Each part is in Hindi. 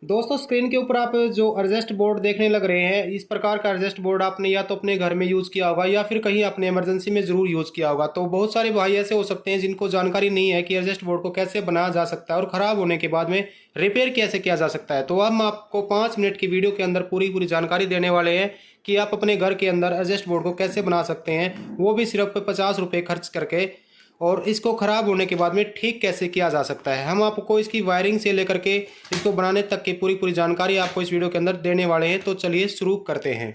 दोस्तों स्क्रीन के ऊपर आप जो एडजस्ट बोर्ड देखने लग रहे हैं, इस प्रकार का एडजस्ट बोर्ड आपने या तो अपने घर में यूज़ किया होगा या फिर कहीं आपने इमरजेंसी में ज़रूर यूज़ किया होगा। तो बहुत सारे भाई ऐसे हो सकते हैं जिनको जानकारी नहीं है कि एडजस्ट बोर्ड को कैसे बनाया जा सकता है और ख़राब होने के बाद में रिपेयर कैसे किया जा सकता है। तो हम आपको 5 मिनट की वीडियो के अंदर पूरी पूरी जानकारी देने वाले हैं कि आप अपने घर के अंदर एडजस्ट बोर्ड को कैसे बना सकते हैं, वो भी सिर्फ 50 रुपये खर्च करके, और इसको ख़राब होने के बाद में ठीक कैसे किया जा सकता है। हम आपको इसकी वायरिंग से लेकर के इसको बनाने तक की पूरी पूरी जानकारी आपको इस वीडियो के अंदर देने वाले हैं। तो चलिए शुरू करते हैं।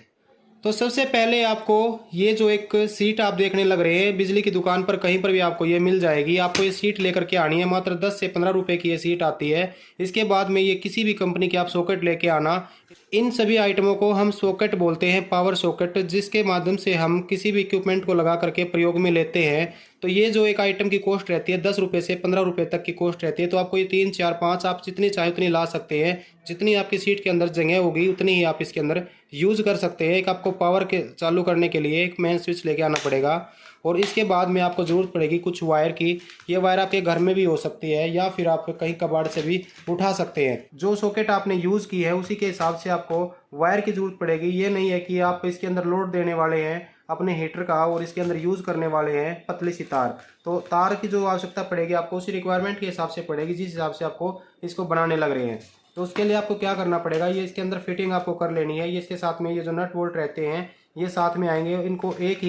तो सबसे पहले आपको ये जो एक सीट आप देखने लग रहे हैं, बिजली की दुकान पर कहीं पर भी आपको ये मिल जाएगी। आपको ये सीट लेकर के आनी है, मात्र 10 से 15 रुपए की ये सीट आती है। इसके बाद में ये किसी भी कंपनी की आप सॉकेट लेके आना। इन सभी आइटमों को हम सॉकेट बोलते हैं, पावर सॉकेट, जिसके माध्यम से हम किसी भी इक्विपमेंट को लगा करके प्रयोग में लेते हैं। तो ये जो एक आइटम की कॉस्ट रहती है 10 रुपये से 15 रुपये तक की कॉस्ट रहती है। तो आपको ये 3, 4, 5 आप जितनी चाहे उतनी ला सकते हैं। जितनी आपकी सीट के अंदर जगह होगी उतनी ही आप इसके अंदर यूज़ कर सकते हैं। एक आपको पावर के चालू करने के लिए एक मेन स्विच लेके आना पड़ेगा, और इसके बाद में आपको ज़रूरत पड़ेगी कुछ वायर की। ये वायर आपके घर में भी हो सकती है या फिर आप कहीं कबाड़ से भी उठा सकते हैं। जो सॉकेट आपने यूज़ की है उसी के हिसाब से आपको वायर की ज़रूरत पड़ेगी। ये नहीं है कि आप इसके अंदर लोड देने वाले हैं अपने हीटर का और इसके अंदर यूज़ करने वाले हैं पतली सी तार। तो तार की जो आवश्यकता पड़ेगी आपको उसी रिक्वायरमेंट के हिसाब से पड़ेगी, जिस हिसाब से आपको इसको बनाने लग रहे हैं। तो उसके लिए आपको क्या करना पड़ेगा, ये इसके अंदर फिटिंग आपको कर लेनी है। ये इसके साथ में ये जो नट बोल्ट रहते हैं ये साथ में आएंगे। इनको एक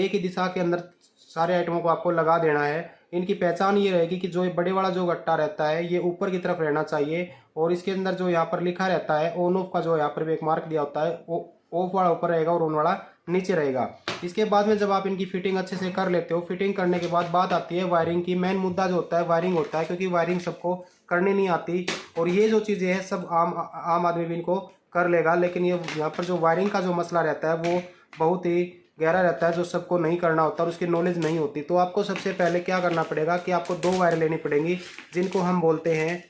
ही दिशा के अंदर सारे आइटमों को आपको लगा देना है। इनकी पहचान ये रहेगी कि जो बड़े वाला जो गट्टा रहता है ये ऊपर की तरफ रहना चाहिए, और इसके अंदर जो यहाँ पर लिखा रहता है ऑन ऑफ का, जो यहाँ पर भी एक मार्क दिया होता है, वो ऑफ वाला ऊपर रहेगा और ऑन वाला नीचे रहेगा। इसके बाद में जब आप इनकी फिटिंग अच्छे से कर लेते हो, फिटिंग करने के बाद बात आती है वायरिंग की। मेन मुद्दा जो होता है वायरिंग होता है, क्योंकि वायरिंग सबको करनी नहीं आती, और ये जो चीज़ें हैं सब आम आदमी भी इनको कर लेगा। लेकिन ये यहाँ पर जो वायरिंग का जो मसला रहता है वो बहुत ही गहरा रहता है, जो सबको नहीं करना होता और उसकी नॉलेज नहीं होती। तो आपको सबसे पहले क्या करना पड़ेगा कि आपको 2 वायर लेनी पड़ेंगी, जिनको हम बोलते हैं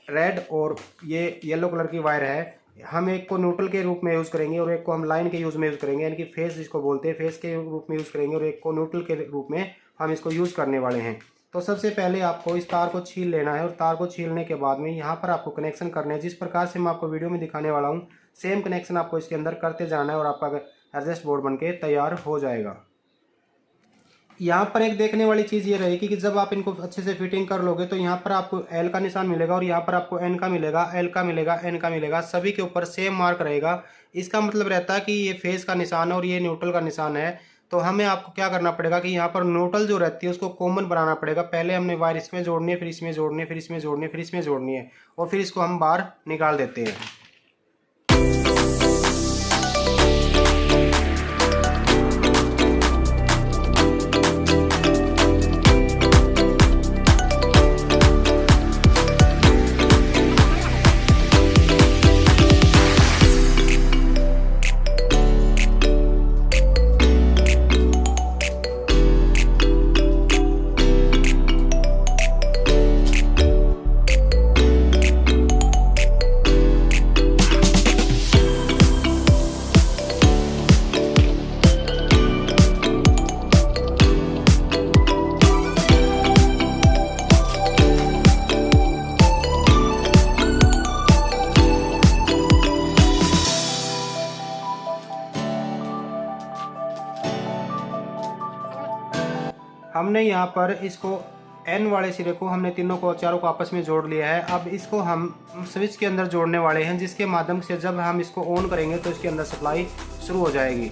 रेड, और ये येलो कलर की वायर है। हम एक को न्यूट्रल के रूप में यूज़ करेंगे और एक को हम लाइन के यूज़ में यूज़ करेंगे, यानी कि फेस जिसको बोलते हैं फेस के रूप में यूज़ करेंगे, और एक को न्यूट्रल के रूप में हम इसको यूज़ करने वाले हैं। तो सबसे पहले आपको इस तार को छील लेना है, और तार को छीलने के बाद में यहाँ पर आपको कनेक्शन करने हैं। जिस प्रकार से मैं आपको वीडियो में दिखाने वाला हूँ सेम कनेक्शन आपको इसके अंदर करते जाना है, और आपका एडजस्ट बोर्ड बनके तैयार हो जाएगा। यहाँ पर एक देखने वाली चीज़ ये रहेगी कि जब आप इनको अच्छे से फिटिंग कर लोगे तो यहाँ पर आपको एल का निशान मिलेगा, और यहाँ पर आपको एन का मिलेगा, एल का मिलेगा, एन का मिलेगा। सभी के ऊपर सेम मार्क रहेगा। इसका मतलब रहता है कि ये फेस का निशान है और ये न्यूट्रल का निशान है। तो हमें आपको क्या करना पड़ेगा कि यहाँ पर न्यूट्रल जो रहती है उसको कॉमन बनाना पड़ेगा। पहले हमने वायर इसमें जोड़नी है, फिर इसमें जोड़नी है, फिर इसमें जोड़नी है, फिर इसमें जोड़नी है, और फिर इसको हम बाहर निकाल देते हैं। हमने यहाँ पर इसको एन वाले सिरे को हमने तीनों को चारों को आपस में जोड़ लिया है। अब इसको हम स्विच के अंदर जोड़ने वाले हैं, जिसके माध्यम से जब हम इसको ऑन करेंगे तो इसके अंदर सप्लाई शुरू हो जाएगी।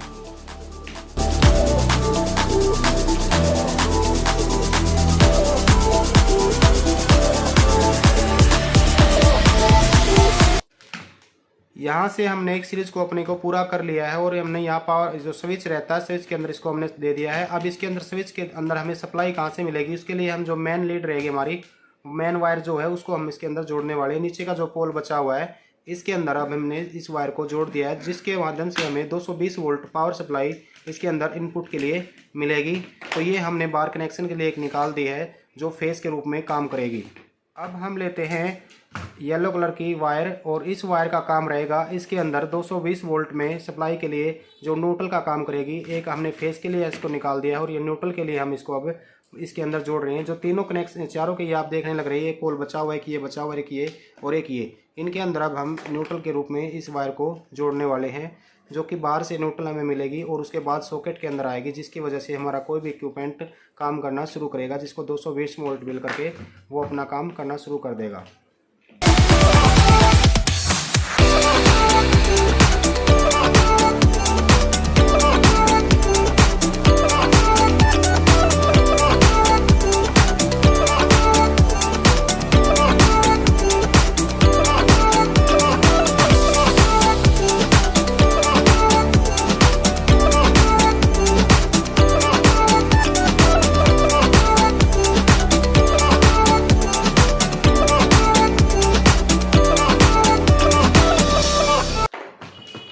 यहाँ से हमने एक सीरीज को अपने को पूरा कर लिया है, और हमने यहाँ पावर जो स्विच रहता है स्विच के अंदर इसको हमने दे दिया है। अब इसके अंदर स्विच के अंदर हमें सप्लाई कहाँ से मिलेगी, उसके लिए हम जो मेन लीड रहेगी हमारी मेन वायर जो है उसको हम इसके अंदर जोड़ने वाले हैं। नीचे का जो पोल बचा हुआ है इसके अंदर अब हमने इस वायर को जोड़ दिया है, जिसके माध्यम से हमें 220 वोल्ट पावर सप्लाई इसके अंदर इनपुट के लिए मिलेगी। तो ये हमने बार कनेक्शन के लिए एक निकाल दी है जो फेस के रूप में काम करेगी। अब हम लेते हैं येलो कलर की वायर, और इस वायर का काम रहेगा इसके अंदर 220 वोल्ट में सप्लाई के लिए जो न्यूट्रल का काम करेगी। एक हमने फेस के लिए इसको निकाल दिया है, और ये न्यूट्रल के लिए हम इसको अब इसके अंदर जोड़ रहे हैं। जो तीनों कनेक्शन चारों के ये आप देखने लग रहे हैं, एक पोल बचा हुआ है कि ये बचा हुआ है, एक ये और एक ये, इनके अंदर अब हम न्यूट्रल के रूप में इस वायर को जोड़ने वाले हैं, जो कि बाहर से न्यूट्रल हमें मिलेगी और उसके बाद सॉकेट के अंदर आएगी, जिसकी वजह से हमारा कोई भी इक्विपमेंट काम करना शुरू करेगा, जिसको 220 वोल्ट बिल करके वो अपना काम करना शुरू कर देगा।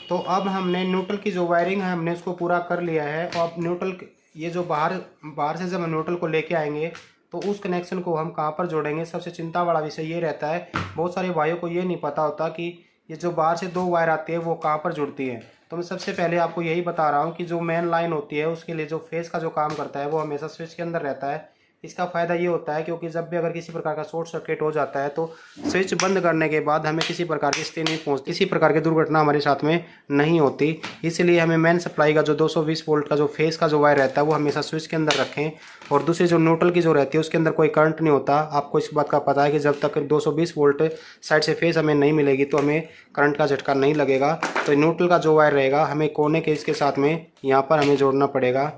तो अब हमने न्यूट्रल की जो वायरिंग है हमने उसको पूरा कर लिया है। और अब न्यूट्रल ये जो बाहर से जब हम न्यूट्रल को लेके आएंगे तो उस कनेक्शन को हम कहाँ पर जोड़ेंगे। सबसे चिंता वाला विषय ये रहता है, बहुत सारे भाइयों को ये नहीं पता होता कि ये जो बाहर से दो वायर आती है वो कहाँ पर जुड़ती है। तो मैं सबसे पहले आपको यही बता रहा हूँ कि जो मेन लाइन होती है उसके लिए जो फेस का जो काम करता है वो हमेशा स्विच के अंदर रहता है। इसका फ़ायदा ये होता है क्योंकि जब भी अगर किसी प्रकार का शॉर्ट सर्किट हो जाता है तो स्विच बंद करने के बाद हमें किसी प्रकार की स्थिति नहीं पहुँचती, किसी प्रकार की दुर्घटना हमारे साथ में नहीं होती। इसलिए हमें मेन सप्लाई का जो 220 वोल्ट का जो फेस का जो वायर रहता है वो हमेशा स्विच के अंदर रखें। और दूसरी जो न्यूट्रल की जो रहती है उसके अंदर कोई करंट नहीं होता। आपको इस बात का पता है कि जब तक 220 वोल्ट साइड से फेस हमें नहीं मिलेगी तो हमें करंट का झटका नहीं लगेगा। तो न्यूट्रल का जो वायर रहेगा हमें कोने के इसके साथ में यहाँ पर हमें जोड़ना पड़ेगा।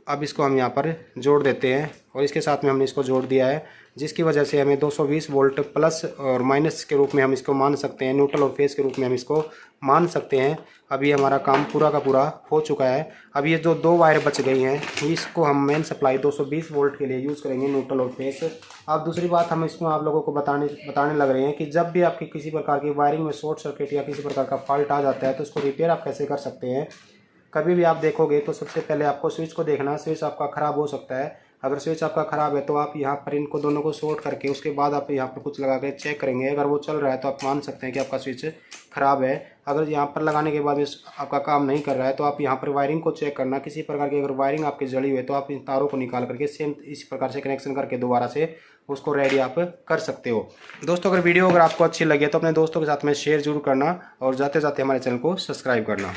अब इसको हम यहाँ पर जोड़ देते हैं और इसके साथ में हमने इसको जोड़ दिया है, जिसकी वजह से हमें 220 वोल्ट प्लस और माइनस के रूप में हम इसको मान सकते हैं, न्यूट्रल और फेस के रूप में हम इसको मान सकते हैं। अभी हमारा काम पूरा का पूरा हो चुका है। अब ये जो दो वायर बच गई हैं इसको हम मेन सप्लाई 220 वोल्ट के लिए यूज़ करेंगे, न्यूट्रल और फेस। अब दूसरी बात हम इसमें आप लोगों को बताने लग रहे हैं कि जब भी आपकी किसी प्रकार की वायरिंग में शॉर्ट सर्किट या किसी प्रकार का फॉल्ट आ जाता है तो उसको रिपेयर आप कैसे कर सकते हैं। कभी भी आप देखोगे तो सबसे पहले आपको स्विच को देखना, स्विच आपका ख़राब हो सकता है। अगर स्विच आपका ख़राब है तो आप यहाँ पर इनको दोनों को शॉर्ट करके उसके बाद आप यहाँ पर कुछ लगा के चेक करेंगे। अगर वो चल रहा है तो आप मान सकते हैं कि आपका स्विच ख़राब है। अगर यहाँ पर लगाने के बाद आपका काम नहीं कर रहा है तो आप यहाँ पर वायरिंग को चेक करना। किसी प्रकार की अगर वायरिंग आपकी जली हुई है तो आप इन तारों को निकाल करके सेम इसी प्रकार से कनेक्शन करके दोबारा से उसको रेडी आप कर सकते हो। दोस्तों अगर वीडियो अगर आपको अच्छी लगे तो अपने दोस्तों के साथ में शेयर जरूर करना और जाते जाते हमारे चैनल को सब्सक्राइब करना।